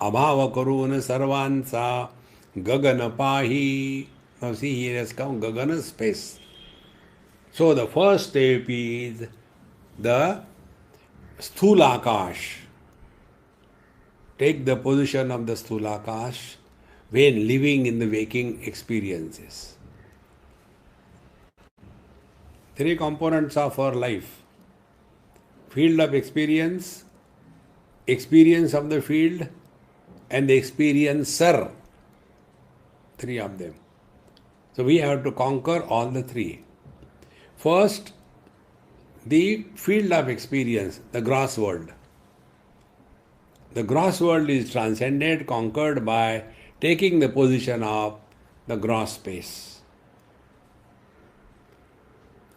अभाव करून सर्वांचा गगन पाही. Now see, here has come gagana, space. So the first step is the Sthulakash. Take the position of the Sthulakash when living in the waking experiences. Three components of our life: field of experience, experience of the field, and the experiencer. Three of them. So we have to conquer all the three. First, the field of experience, the gross world. The gross world is transcended, conquered by taking the position of the gross space.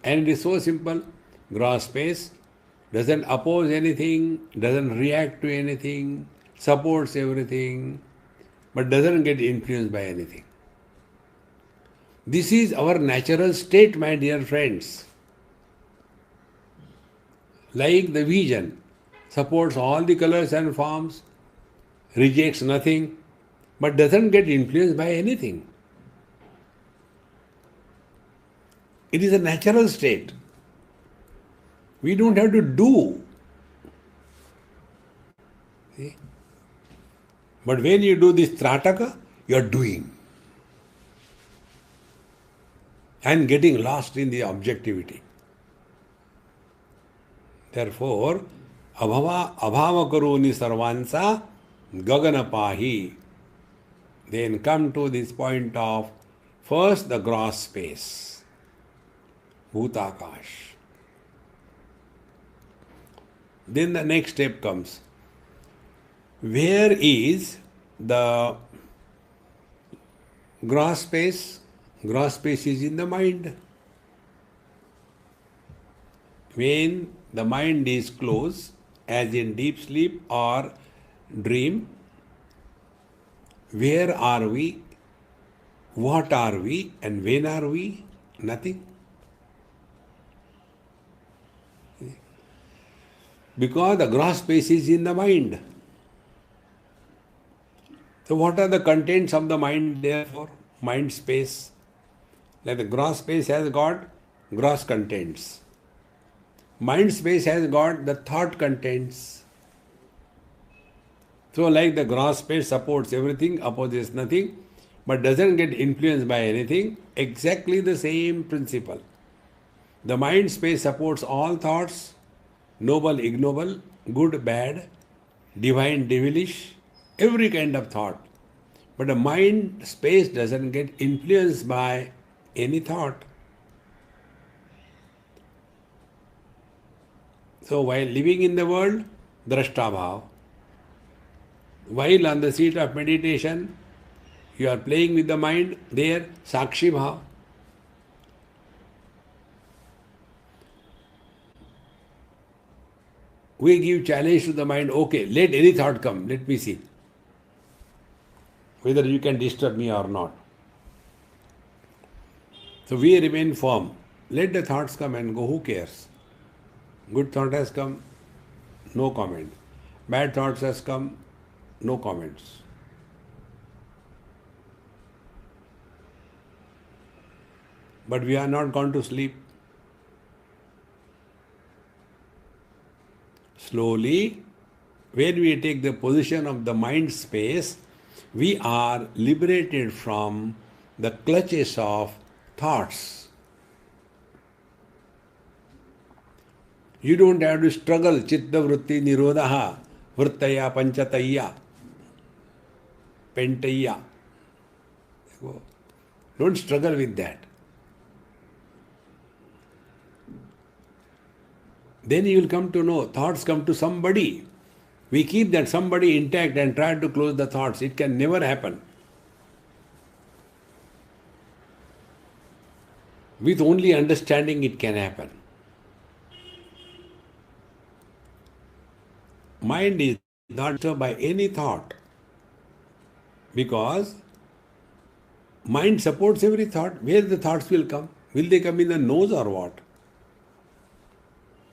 And it is so simple. Gross space doesn't oppose anything, doesn't react to anything, supports everything, but doesn't get influenced by anything. This is our natural state, my dear friends. Like the vision, supports all the colors and forms, rejects nothing, but doesn't get influenced by anything. It is a natural state. We don't have to do. See? But when you do this Trataka, you are doing. And getting lost in the objectivity. Therefore, abhava karuni sarvansa gagana pahi. Then come to this point of first the gross space, bhutakash. Then the next step comes. Where is the gross space? Gross space is in the mind. When the mind is closed, as in deep sleep or dream, where are we? What are we? And when are we? Nothing. Because the gross space is in the mind. So what are the contents of the mind therefore? Mind space. Like the gross space has got gross contents. Mind space has got the thought contents. So like the gross space supports everything, opposes nothing, but doesn't get influenced by anything, exactly the same principle. The mind space supports all thoughts, noble, ignoble, good, bad, divine, devilish, every kind of thought. But the mind space doesn't get influenced by any thought. So while living in the world, drashta bhav. While on the seat of meditation, you are playing with the mind, there sakshi bhav. We give challenge to the mind, okay, let any thought come, let me see whether you can disturb me or not. So we remain firm. Let the thoughts come and go, who cares? Good thought has come, no comment. Bad thoughts has come, no comments. But we are not gone to sleep. Slowly, when we take the position of the mind space, we are liberated from the clutches of thoughts. You don't have to struggle. Chitta vritti nirodha, vrittaya panchataya, pentaya. Don't struggle with that. Then you will come to know thoughts come to somebody. We keep that somebody intact and try to close the thoughts. It can never happen. With only understanding it can happen. Mind is not disturbed by any thought because mind supports every thought. Where the thoughts will come? Will they come in the nose or what?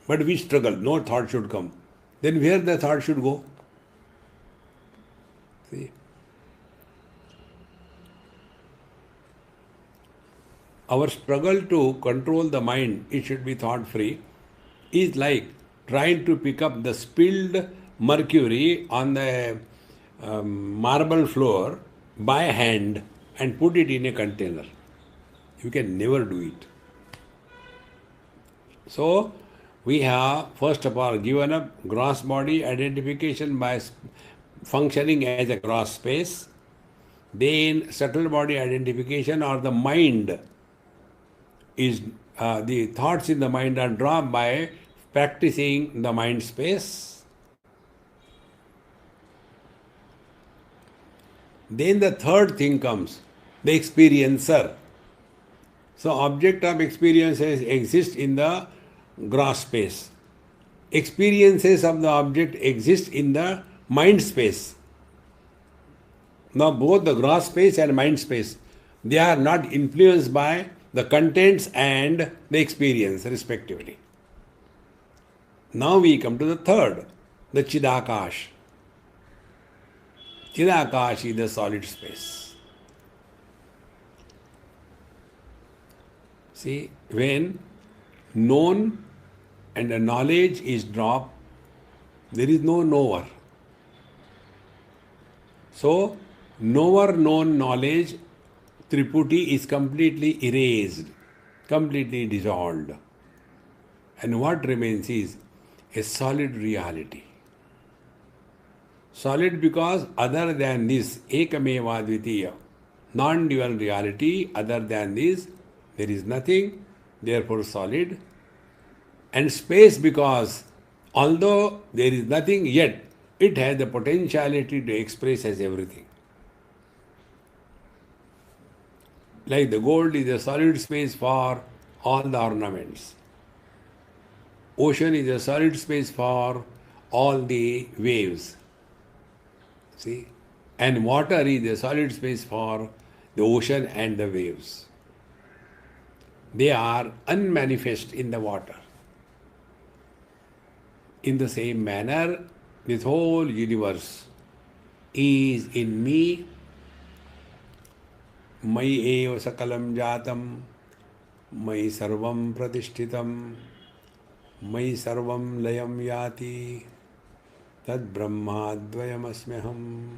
But we struggle. No thought should come. Then where the thought should go? See, our struggle to control the mind, it should be thought free, is like trying to pick up the spilled mercury on the marble floor by hand and put it in a container. You can never do it. So, we have first of all given up gross body identification by functioning as a gross space, then subtle body identification or the mind is the thoughts in the mind are dropped by practicing the mind space. Then the third thing comes, the experiencer. So object of experiences exist in the gross space. Experiences of the object exist in the mind space. Now both the gross space and mind space, they are not influenced by the contents and the experience respectively. Now we come to the third, the Chidakash. Chidakash is the solid space. See, when known and the knowledge is dropped, there is no knower. So, knower known knowledge, Triputi, is completely erased, completely dissolved. And what remains is a solid reality. Solid because other than this, Ekameva Dvitiya, non-dual reality, other than this, there is nothing, therefore solid. And space because although there is nothing, yet it has the potentiality to express as everything. Like the gold is a solid space for all the ornaments. Ocean is a solid space for all the waves. See? And water is a solid space for the ocean and the waves. They are unmanifest in the water. In the same manner, this whole universe is in me. Mai eva sakalam jatam, mai sarvam pratishtitam, mai sarvam layam yati, tad brahma dvayam asmyaham.